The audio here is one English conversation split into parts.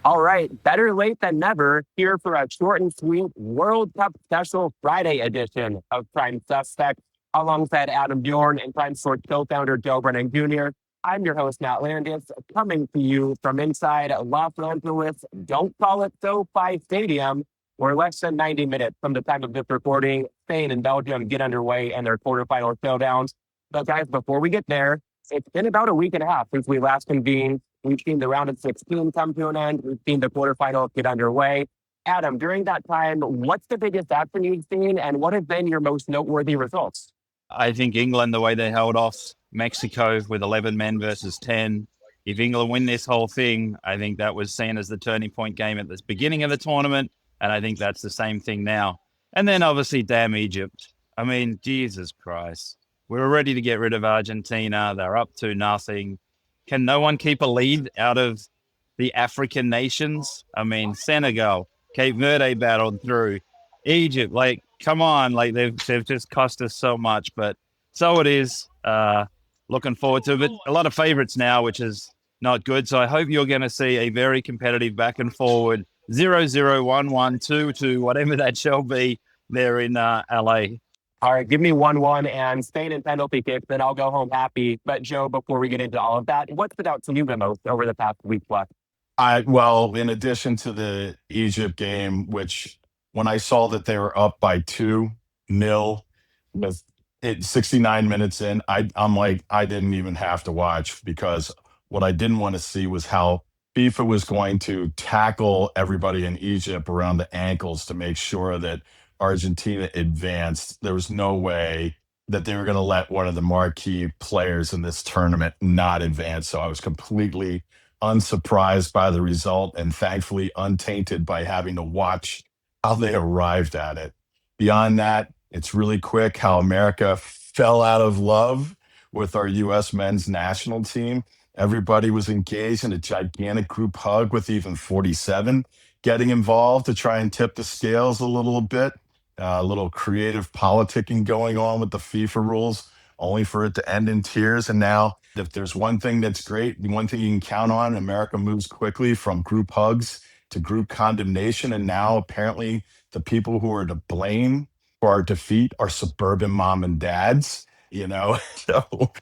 All right, better late than never. Here for a short and sweet World Cup special Friday edition of Prime Suspect, alongside Adam Bjorn and Prime Sports co-founder Joe Brennan Jr. I'm your host, Matt Landis, coming to you from inside Los Angeles. Don't call it SoFi Stadium. We're less than 90 minutes from the time of this recording. Spain and Belgium get underway in their quarterfinal showdowns. But guys, before we get there, it's been about a week and a half since we last convened. We've seen the round of 16 come to an end. We've seen the quarterfinals get underway. Adam, during that time, what's the biggest action you've seen, and what have been your most noteworthy results? I think England, the way they held off Mexico with 11 men versus 10. If England win this whole thing, I think that was seen as the turning point game at the beginning of the tournament. And I think that's the same thing now. And then obviously, damn Egypt. I mean, Jesus Christ. We were ready to get rid of Argentina. They're up to nothing. Can no one keep a lead out of the African nations? I mean, Senegal, Cape Verde battled through. Egypt, like, come on, like they've just cost us so much, but so it is. Looking forward to it. A lot of favorites now, which is not good. So I hope you're going to see a very competitive back and forward 0-0, 1-1, 2-2, whatever that shall be there in LA. All right, give me 1-1 and Spain and penalty kicks, then I'll go home happy. But Joe, before we get into all of that, what stood out to you the most over the past week plus? Well, in addition to the Egypt game, which when I saw that they were up by 2-0 with it 69 minutes in, I'm like, I didn't even have to watch because what I didn't want to see was how FIFA was going to tackle everybody in Egypt around the ankles to make sure that Argentina advanced. There was no way that they were going to let one of the marquee players in this tournament not advance. So I was completely unsurprised by the result and thankfully untainted by having to watch how they arrived at it. Beyond that, it's really quick how America fell out of love with our U.S. men's national team. Everybody was engaged in a gigantic group hug with even 47 getting involved to try and tip the scales a little bit. A little creative politicking going on with the FIFA rules, only for it to end in tears. And now, if there's one thing that's great, one thing you can count on, America moves quickly from group hugs to group condemnation. And now, apparently, the people who are to blame for our defeat are suburban mom and dads, you know? So,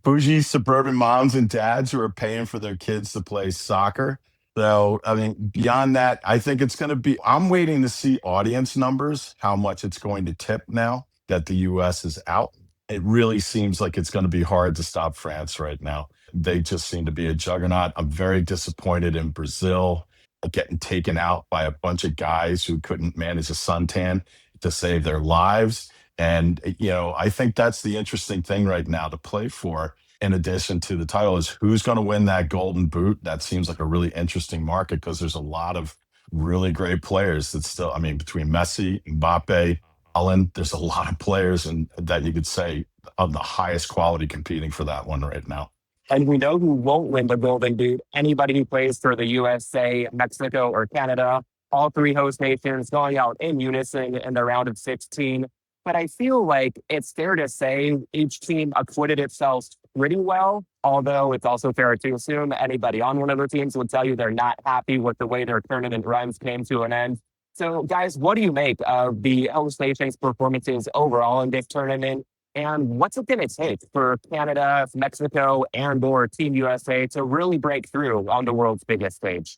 bougie suburban moms and dads who are paying for their kids to play soccer. So, I mean, beyond that, I think it's going to be, I'm waiting to see audience numbers, how much it's going to tip now that the US is out. It really seems like it's going to be hard to stop France right now. They just seem to be a juggernaut. I'm very disappointed in Brazil getting taken out by a bunch of guys who couldn't manage a suntan to save their lives. And, I think that's the interesting thing right now to play for in addition to the title is who's going to win that golden boot. That seems like a really interesting market because there's a lot of really great players that still, I mean, between Messi, Mbappe, Haaland, there's a lot of players and that you could say of the highest quality competing for that one right now. And we know who won't win the Golden Boot. Anybody who plays for the USA, Mexico, or Canada. All three host nations going out in unison in the round of 16. But I feel like it's fair to say each team acquitted itself pretty well, although it's also fair to assume anybody on one of the teams would tell you they're not happy with the way their tournament runs came to an end. So, guys, what do you make of the host nations' performances overall in this tournament? And what's it going to take for Canada, Mexico, and or Team USA to really break through on the world's biggest stage?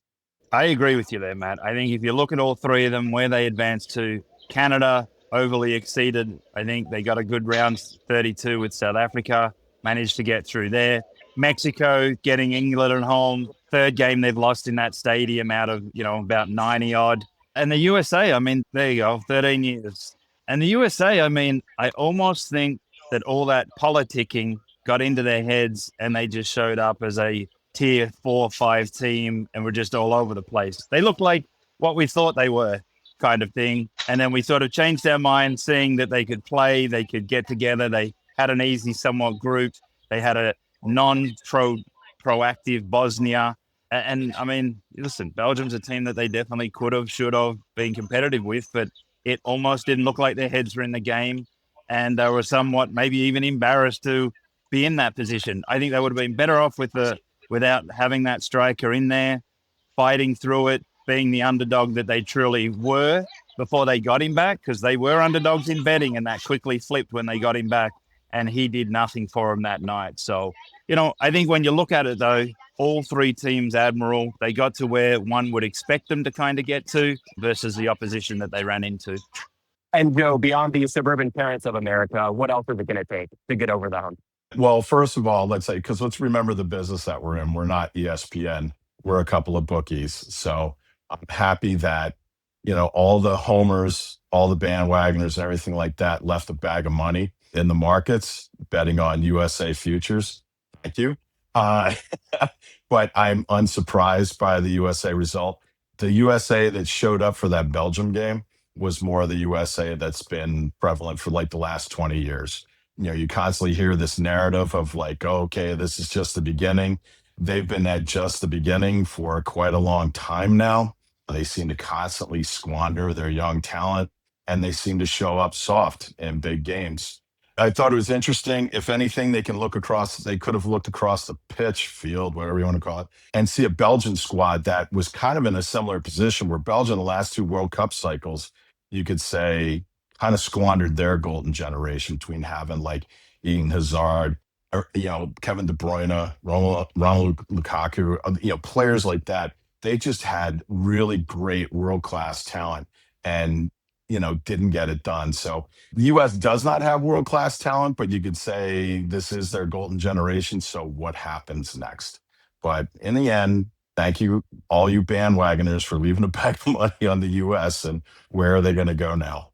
I agree with you there, Matt. I think if you look at all three of them, where they advanced to, Canada overly exceeded. I think they got a good round 32 with South Africa, managed to get through there. Mexico getting England at home, third game they've lost in that stadium out of, about 90 odd. And the USA, I mean, there you go, 13 years. And the USA, I mean, I almost think that all that politicking got into their heads and they just showed up as a tier 4 or 5 team and were just all over the place. They looked like what we thought they were, kind of thing. And then we sort of changed our mind, seeing that they could play, they could get together. They had an easy, somewhat group. They had a proactive Bosnia. And I mean, listen, Belgium's a team that they definitely could have, should have been competitive with, but it almost didn't look like their heads were in the game. And they were somewhat maybe even embarrassed to be in that position. I think they would have been better off without having that striker in there. fighting through it, being the underdog that they truly were before they got him back, because they were underdogs in betting and that quickly flipped when they got him back, and he did nothing for them that night. So, I think when you look at it though, all three teams, Admiral, they got to where one would expect them to kind of get to versus the opposition that they ran into. And Joe, beyond the suburban parents of America, what else is it going to take to get over the hump? Well, first of all, let's remember the business that we're in. We're not ESPN. We're a couple of bookies. So I'm happy that, all the homers, all the bandwagoners and everything like that left a bag of money in the markets betting on USA futures. Thank you. Uh, but I'm unsurprised by the USA result. The USA that showed up for that Belgium game was more the USA that's been prevalent for like the last 20 years. You constantly hear this narrative of like, oh, okay, this is just the beginning. They've been at just the beginning for quite a long time now. They seem to constantly squander their young talent, and they seem to show up soft in big games. I thought it was interesting. If anything, they could have looked across the pitch field, whatever you want to call it, and see a Belgian squad that was kind of in a similar position where Belgium, the last two World Cup cycles, you could say, kind of squandered their golden generation between having like Eden Hazard, or, Kevin De Bruyne, Romelu Lukaku, players like that. They just had really great world-class talent and, didn't get it done. So the U.S. does not have world-class talent, but you could say this is their golden generation. So what happens next? But in the end, thank you, all you bandwagoners, for leaving a bag of money on the U.S. And where are they going to go now?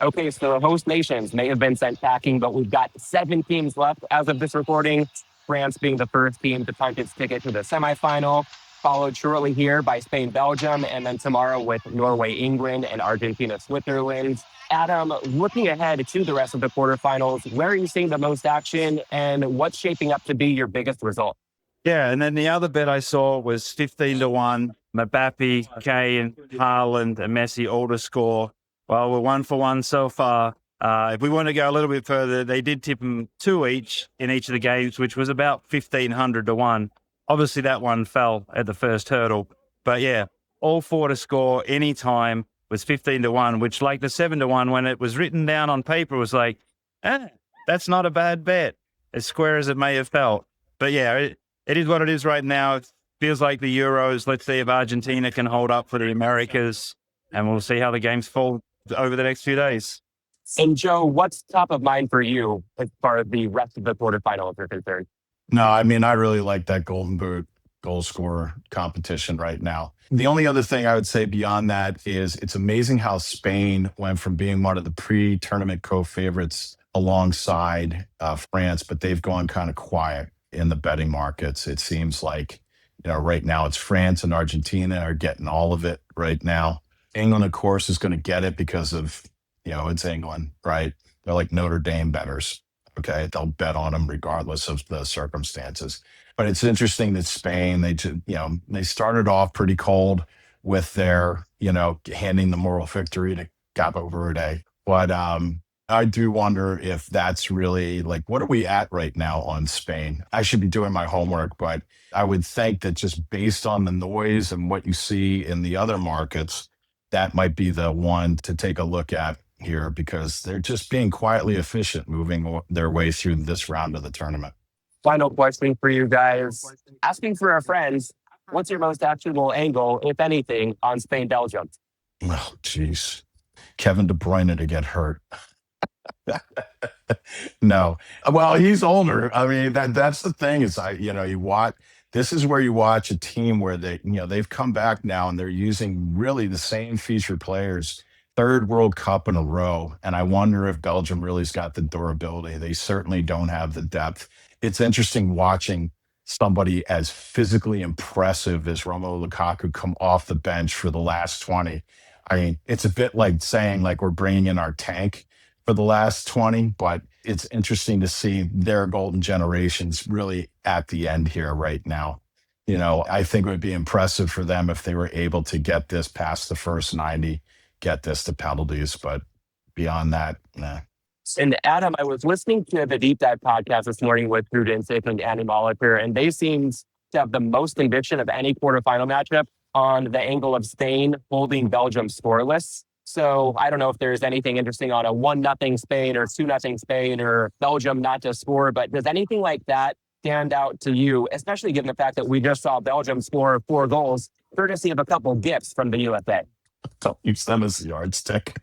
Okay, so the host nations may have been sent packing, but we've got 7 teams left as of this recording. France being the first team to punch its ticket to the semifinal, followed shortly here by Spain-Belgium, and then tomorrow with Norway-England and Argentina-Switzerland. Adam, looking ahead to the rest of the quarterfinals, where are you seeing the most action, and what's shaping up to be your biggest result? Yeah, and then the other bet I saw was 15-1, Mbappé, Kane, Haaland, and Messi all to score. Well, we're 1 for 1 so far. If we want to go a little bit further, they did tip them 2 each in each of the games, which was about 1,500-1. Obviously, that one fell at the first hurdle. But yeah, all 4 to score anytime was 15-1, which, like the 7-1, when it was written down on paper, was like, that's not a bad bet, as square as it may have felt. But yeah, it is what it is right now. It feels like the Euros. Let's see if Argentina can hold up for the Americas, and we'll see how the games fall over the next few days. And Joe, what's top of mind for you as far as the rest of the quarterfinals are concerned? No, I mean, I really like that Golden Boot goal scorer competition right now. The only other thing I would say beyond that is it's amazing how Spain went from being one of the pre-tournament co-favorites alongside France, but they've gone kind of quiet in the betting markets. It seems like, right now it's France and Argentina are getting all of it right now. England, of course, is going to get it because of, it's England, right? They're like Notre Dame bettors. Okay. They'll bet on them regardless of the circumstances. But it's interesting that Spain, they started off pretty cold with their, handing the moral victory to Cabo Verde. But I do wonder if that's really like, what are we at right now on Spain? I should be doing my homework, but I would think that just based on the noise and what you see in the other markets, that might be the one to take a look at here, because they're just being quietly efficient moving their way through this round of the tournament. Final question for you guys. Asking for our friends, what's your most actionable angle, if anything, on Spain-Belgium? Oh, geez. Kevin De Bruyne to get hurt. No. Well, he's older. I mean, that's the thing is you watch, this is where you watch a team where they've come back now and they're using really the same feature players, 3rd World Cup in a row. And I wonder if Belgium really's got the durability. They certainly don't have the depth. It's interesting watching somebody as physically impressive as Romelu Lukaku come off the bench for the last 20. I mean, it's a bit like saying like we're bringing in our tank for the last 20, but it's interesting to see their golden generations really at the end here right now. I think it would be impressive for them if they were able to get this past the first 90, get this to penalties, but beyond that, nah. And Adam, I was listening to the Deep Dive podcast this morning with Drew Dinsick and Andy Molitor, and they seemed to have the most conviction of any quarterfinal matchup on the angle of Spain holding Belgium scoreless. So I don't know if there's anything interesting on a 1-0 Spain or 2-0 Spain or Belgium not to score, but does anything like that stand out to you, especially given the fact that we just saw Belgium score 4 goals, courtesy of a couple gifts from the USA? Don't use them as a yardstick.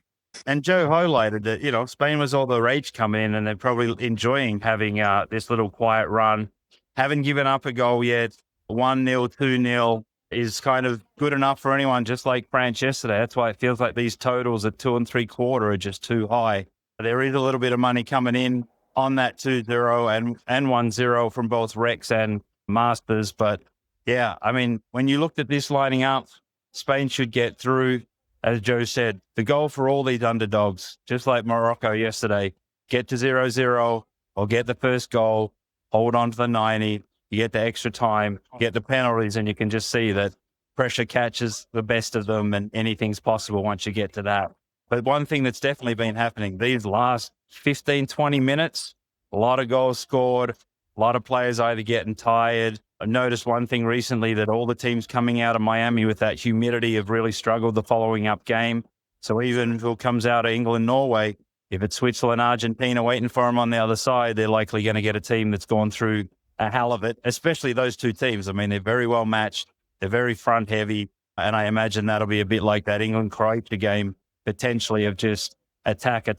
And Joe highlighted that, Spain was all the rage coming in and they're probably enjoying having this little quiet run. Haven't given up a goal yet. 1-0, 2-0 is kind of good enough for anyone, just like France yesterday. That's why it feels like these totals at 2 3/4 are just too high. There is a little bit of money coming in on that 2-0 and 1-0 from both Rex and Masters. But yeah, I mean, when you looked at this lining up, Spain should get through. As Joe said, the goal for all these underdogs, just like Morocco yesterday, get to 0-0 or get the first goal, hold on to the 90, you get the extra time, get the penalties, and you can just see that pressure catches the best of them and anything's possible once you get to that. But one thing that's definitely been happening, these last 15, 20 minutes, a lot of goals scored, a lot of players either getting tired. I noticed one thing recently that all the teams coming out of Miami with that humidity have really struggled the following up game. So even who comes out of England, Norway, if it's Switzerland, Argentina waiting for them on the other side, they're likely going to get a team that's gone through a hell of it, especially those two teams. I mean, they're very well matched. They're very front heavy. And I imagine that'll be a bit like that England-Croatia game, potentially of just attack, and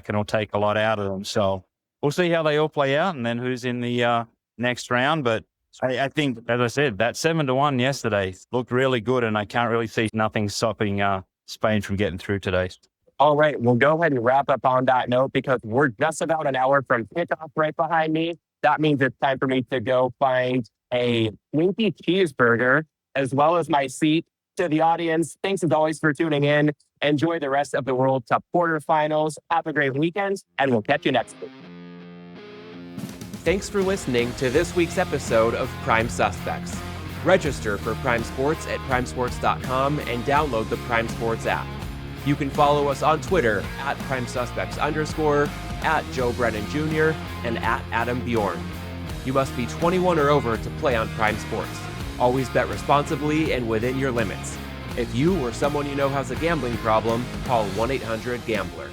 it'll take a lot out of them. So we'll see how they all play out and then who's in the next round. But I think, as I said, that 7-1 yesterday looked really good, and I can't really see nothing stopping Spain from getting through today. All right, we'll go ahead and wrap up on that note because we're just about an hour from kickoff right behind me. That means it's time for me to go find a Winky cheeseburger as well as my seat. To the audience, thanks as always for tuning in. Enjoy the rest of the World Cup quarterfinals. Have a great weekend, and we'll catch you next week. Thanks for listening to this week's episode of Prime Suspects. Register for Prime Sports at primesports.com and download the Prime Sports app. You can follow us on Twitter at @PrimeSuspects_, at Joe Brennan Jr., and at Adam Bjorn. You must be 21 or over to play on Prime Sports. Always bet responsibly and within your limits. If you or someone you know has a gambling problem, call 1-800-GAMBLER.